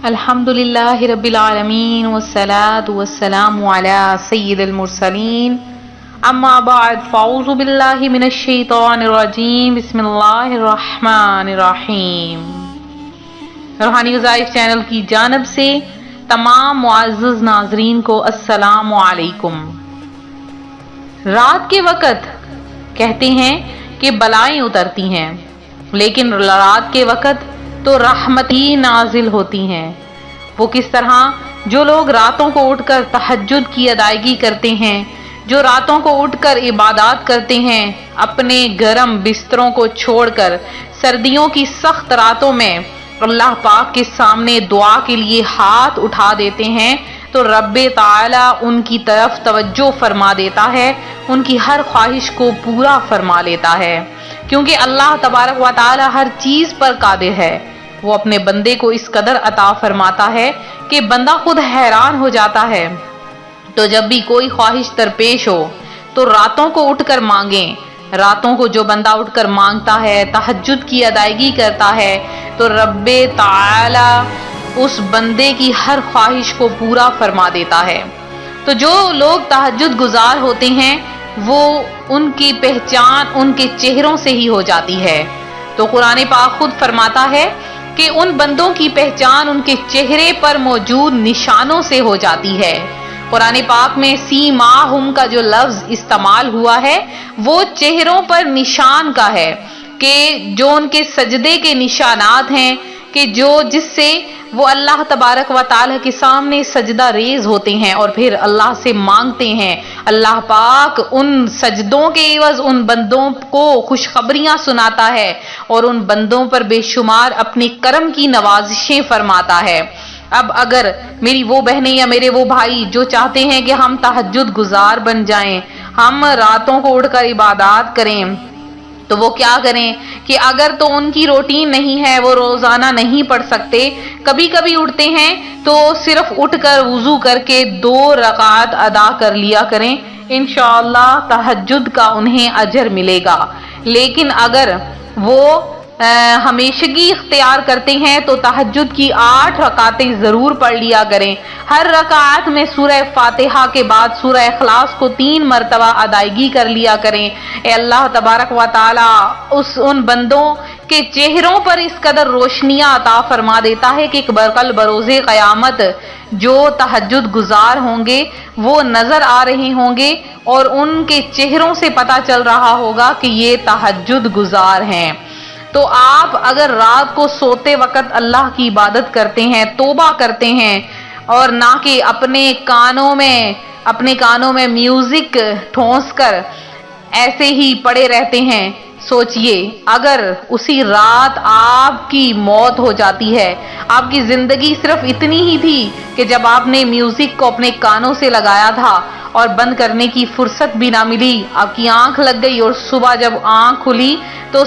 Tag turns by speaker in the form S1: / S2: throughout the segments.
S1: الحمدللہ رب العالمین والصلاة والسلام علی سید المرسلین اما بعد فاعوذ باللہ من الشیطان الرجیم بسم اللہ الرحمن الرحیم۔ روحانی وظائف چینل کی جانب سے تمام معزز ناظرین کو السلام علیکم۔ رات کے وقت کہتے ہیں کہ بلائیں اترتی ہیں، لیکن رات کے وقت تو رحمت ہی نازل ہوتی ہیں۔ وہ کس طرح؟ جو لوگ راتوں کو اٹھ کر تہجد کی ادائیگی کرتے ہیں، جو راتوں کو اٹھ کر عبادات کرتے ہیں، اپنے گرم بستروں کو چھوڑ کر سردیوں کی سخت راتوں میں اللہ پاک کے سامنے دعا کے لیے ہاتھ اٹھا دیتے ہیں، تو رب تعالی ان کی طرف توجہ فرما دیتا ہے، ان کی ہر خواہش کو پورا فرما لیتا ہے، کیونکہ اللہ تبارک و تعالی ہر چیز پر قادر ہے۔ وہ اپنے بندے کو اس قدر عطا فرماتا ہے کہ بندہ خود حیران ہو جاتا ہے۔ تو جب بھی کوئی خواہش درپیش ہو تو راتوں کو اٹھ کر مانگیں۔ راتوں کو جو بندہ اٹھ کر مانگتا ہے، تہجد کی ادائیگی کرتا ہے، تو رب تعالی اس بندے کی ہر خواہش کو پورا فرما دیتا ہے۔ تو جو لوگ تہجد گزار ہوتے ہیں، وہ ان کی پہچان ان کے چہروں سے ہی ہو جاتی ہے۔ تو قرآن پاک خود فرماتا ہے کہ ان بندوں کی پہچان ان کے چہرے پر موجود نشانوں سے ہو جاتی ہے۔ قرآن پاک میں سیماہم کا جو لفظ استعمال ہوا ہے، وہ چہروں پر نشان کا ہے، کہ جو ان کے سجدے کے نشانات ہیں، کہ جس سے وہ اللہ تبارک و تعالی کے سامنے سجدہ ریز ہوتے ہیں اور پھر اللہ سے مانگتے ہیں۔ اللہ پاک ان سجدوں کے عوض ان بندوں کو خوشخبریاں سناتا ہے اور ان بندوں پر بے شمار اپنی کرم کی نوازشیں فرماتا ہے۔ اب اگر میری وہ بہنیں یا میرے وہ بھائی جو چاہتے ہیں کہ ہم تہجد گزار بن جائیں، ہم راتوں کو اٹھ کر عبادات کریں، تو وہ کیا کریں کہ اگر تو ان کی روٹین نہیں ہے، وہ روزانہ نہیں پڑھ سکتے، کبھی کبھی اٹھتے ہیں تو صرف اٹھ کر وضو کر کے 2 رکعات ادا کر لیا کریں، انشاءاللہ تہجد کا انہیں اجر ملے گا۔ لیکن اگر وہ ہمیشگی اختیار کرتے ہیں تو تہجد کی 8 رکعتیں ضرور پڑھ لیا کریں۔ ہر رکعت میں سورہ فاتحہ کے بعد سورہ اخلاص کو 3 مرتبہ ادائیگی کر لیا کریں۔ اے اللہ تبارک و تعالی ان بندوں کے چہروں پر اس قدر روشنیاں عطا فرما دیتا ہے کہ کل بروز قیامت جو تہجد گزار ہوں گے وہ نظر آ رہے ہوں گے اور ان کے چہروں سے پتہ چل رہا ہوگا کہ یہ تہجد گزار ہیں۔ تو آپ اگر رات کو سوتے وقت اللہ کی عبادت کرتے ہیں، توبہ کرتے ہیں، اور نہ کہ اپنے کانوں میں میوزک ٹھونس کر ایسے ہی پڑے رہتے ہیں، سوچئے اگر اسی رات آپ کی موت ہو جاتی ہے، آپ کی زندگی صرف اتنی ہی تھی کہ جب آپ نے میوزک کو اپنے کانوں سے لگایا تھا اور بند کرنے کی فرصت بھی نہ ملی، آپ کی آنکھ لگ گئی اور صبح جب آنکھ کھلی تو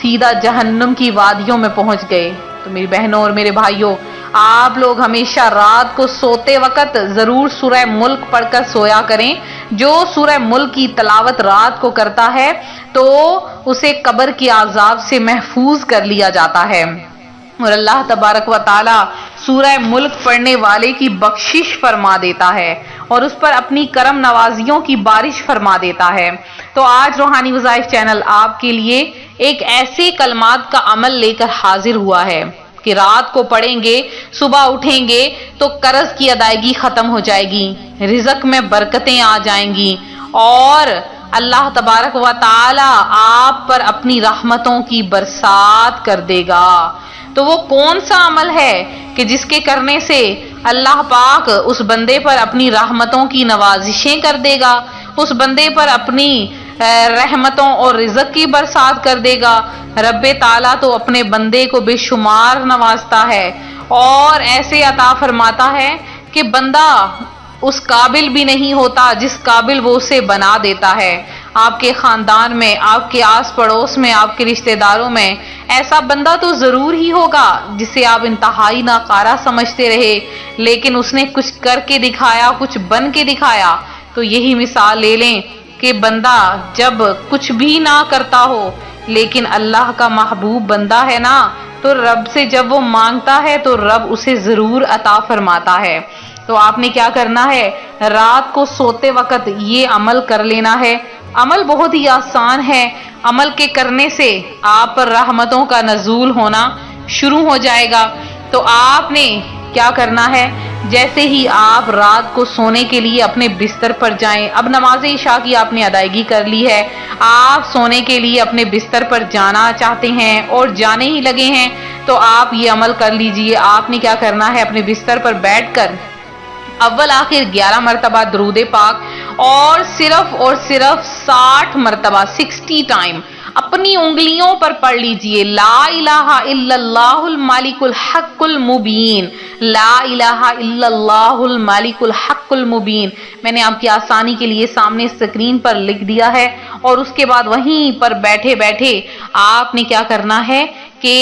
S1: سیدھا جہنم کی وادیوں میں پہنچ گئے۔ تو میری بہنوں اور میرے بھائیوں، آپ لوگ ہمیشہ رات کو سوتے وقت ضرور سورہ ملک پڑھ کر سویا کریں۔ جو سورہ ملک کی تلاوت رات کو کرتا ہے تو اسے قبر کے عذاب سے محفوظ کر لیا جاتا ہے، اور اللہ تبارک و تعالی سورہ ملک پڑھنے والے کی بخشش فرما دیتا ہے اور اس پر اپنی کرم نوازیوں کی بارش فرما دیتا ہے۔ تو آج روحانی وظائف چینل آپ کے لیے ایک ایسے کلمات کا عمل لے کر حاضر ہوا ہے کہ رات کو پڑھیں گے، صبح اٹھیں گے تو قرض کی ادائیگی ختم ہو جائے گی، رزق میں برکتیں آ جائیں گی، اور اللہ تبارک و تعالی آپ پر اپنی رحمتوں کی برسات کر دے گا۔ تو وہ کون سا عمل ہے کہ جس کے کرنے سے اللہ پاک اس بندے پر اپنی رحمتوں کی نوازشیں کر دے گا، اس بندے پر اپنی رحمتوں اور رزق کی برسات کر دے گا؟ رب تعالیٰ تو اپنے بندے کو بے شمار نوازتا ہے اور ایسے عطا فرماتا ہے کہ بندہ اس قابل بھی نہیں ہوتا جس قابل وہ اسے بنا دیتا ہے۔ آپ کے خاندان میں، آپ کے آس پڑوس میں، آپ کے رشتہ داروں میں ایسا بندہ تو ضرور ہی ہوگا جسے آپ انتہائی ناکارہ سمجھتے رہے، لیکن اس نے کچھ کر کے دکھایا، کچھ بن کے دکھایا۔ تو یہی مثال لے لیں کہ بندہ جب کچھ بھی نہ کرتا ہو، لیکن اللہ کا محبوب بندہ ہے نا، تو رب سے جب وہ مانگتا ہے تو رب اسے ضرور عطا فرماتا ہے۔ تو آپ نے کیا کرنا ہے، رات کو سوتے وقت یہ عمل کر لینا ہے۔ عمل بہت ہی آسان ہے، عمل کے کرنے سے آپ پر رحمتوں کا نزول ہونا شروع ہو جائے گا۔ تو آپ نے کیا کرنا ہے، جیسے ہی آپ رات کو سونے کے لیے اپنے بستر پر جائیں، اب نماز عشاء کی آپ نے ادائیگی کر لی ہے، آپ سونے کے لیے اپنے بستر پر جانا چاہتے ہیں اور جانے ہی لگے ہیں، تو آپ یہ عمل کر لیجئے۔ آپ نے کیا کرنا ہے، اپنے بستر پر بیٹھ کر اول آخر 11 مرتبہ درود پاک اور صرف 60 مرتبہ 60 ٹائم اپنی انگلیوں پر پڑھ لیجئے، لا الہ الا اللہ الملک الحق المبین، لا الہ الا اللہ الملک الحق المبین۔ میں نے آپ کی آسانی کے لیے سامنے اسکرین پر لکھ دیا ہے، اور اس کے بعد وہیں پر بیٹھے بیٹھے آپ نے کیا کرنا ہے کہ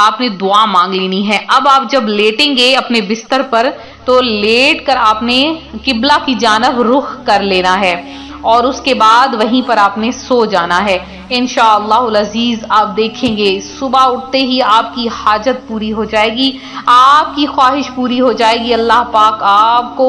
S1: آپ نے دعا مانگ لینی ہے۔ اب آپ جب لیٹیں گے اپنے بستر پر، تو لیٹ کر آپ نے قبلہ کی جانب رخ کر لینا ہے، اور اس کے بعد وہیں پر آپ نے سو جانا ہے۔ انشاءاللہ العزیز آپ دیکھیں گے صبح اٹھتے ہی آپ کی حاجت پوری ہو جائے گی، آپ کی خواہش پوری ہو جائے گی، اللہ پاک آپ کو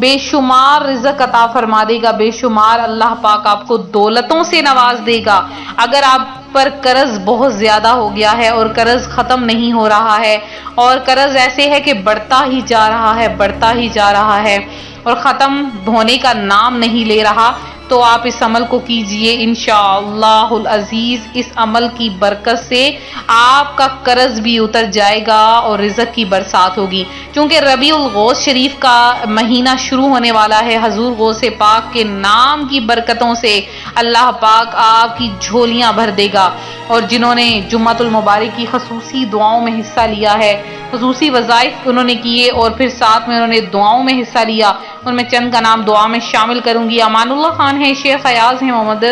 S1: بے شمار رزق عطا فرما دے گا، بے شمار اللہ پاک آپ کو دولتوں سے نواز دے گا۔ اگر آپ پر قرض بہت زیادہ ہو گیا ہے اور قرض ختم نہیں ہو رہا ہے، اور قرض ایسے ہے کہ بڑھتا ہی جا رہا ہے، بڑھتا ہی جا رہا ہے اور ختم ہونے کا نام نہیں لے رہا، تو آپ اس عمل کو کیجئے۔ انشاءاللہ العزیز اس عمل کی برکت سے آپ کا قرض بھی اتر جائے گا اور رزق کی برسات ہوگی۔ چونکہ ربیع الغوث شریف کا مہینہ شروع ہونے والا ہے، حضور غوث پاک کے نام کی برکتوں سے اللہ پاک آپ کی جھولیاں بھر دے گا۔ اور جنہوں نے جمعۃ المبارک کی خصوصی دعاؤں میں حصہ لیا ہے، خصوصی وظائف انہوں نے کیے اور پھر ساتھ میں انہوں نے دعاؤں میں حصہ لیا، ان میں چند کا نام دعا میں شامل کروں گی۔ امان اللہ خان ہیں، شیخ ایاز ہیں، محمد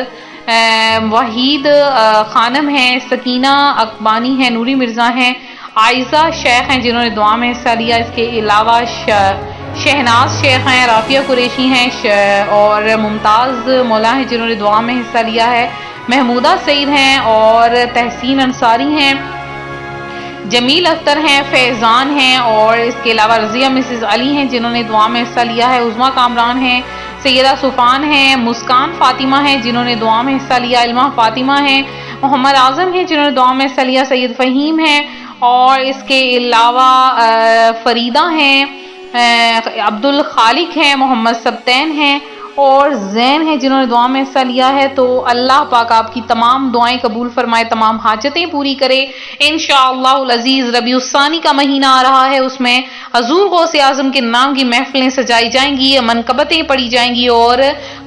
S1: وحید خانم ہیں، سکینہ اقبانی ہیں، نوری مرزا ہیں، عائزہ شیخ ہیں جنہوں نے دعا میں حصہ لیا۔ اس کے علاوہ شہناز شیخ ہیں، رافیہ قریشی ہیں اور ممتاز مولا ہیں جنہوں نے دعا میں حصہ لیا ہے، محمودہ سعید ہیں اور تحسین انصاری ہیں، جمیل اختر ہیں، فیضان ہیں، اور اس کے علاوہ رضیہ مسز علی ہیں جنہوں نے دعا میں حصہ لیا ہے، عظمیٰ کامران ہیں، سیدہ صفان ہیں، مسکان فاطمہ ہیں جنہوں نے دعا میں حصہ لیا، علمہ فاطمہ ہیں، محمد اعظم ہیں جنہوں نے دعا میں حصہ لیا، سید فہیم ہیں، اور اس کے علاوہ فریدہ ہیں، عبد الخالق ہیں، محمد سبتین ہیں اور زین ہیں جنہوں نے دعا میں حصہ لیا ہے۔ تو اللہ پاک آپ کی تمام دعائیں قبول فرمائے، تمام حاجتیں پوری کرے۔ انشاءاللہ العزیز ربیع الثانی کا مہینہ آ رہا ہے، اس میں حضور غوث اعظم کے نام کی محفلیں سجائی جائیں گی، منقبتیں پڑھی جائیں گی، اور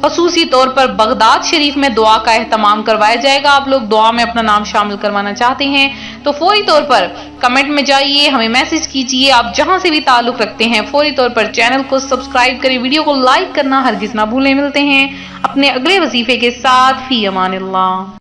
S1: خصوصی طور پر بغداد شریف میں دعا کا اہتمام کروایا جائے گا۔ آپ لوگ دعا میں اپنا نام شامل کروانا چاہتے ہیں تو فوری طور پر کمنٹ میں جائیے، ہمیں میسج کیجئے، آپ جہاں سے بھی تعلق رکھتے ہیں فوری طور پر چینل کو سبسکرائب کریں، ویڈیو کو لائک کرنا ہرگز نہ بھولیں۔ ملتے ہیں اپنے اگلے وظیفے کے ساتھ، فی امان اللہ۔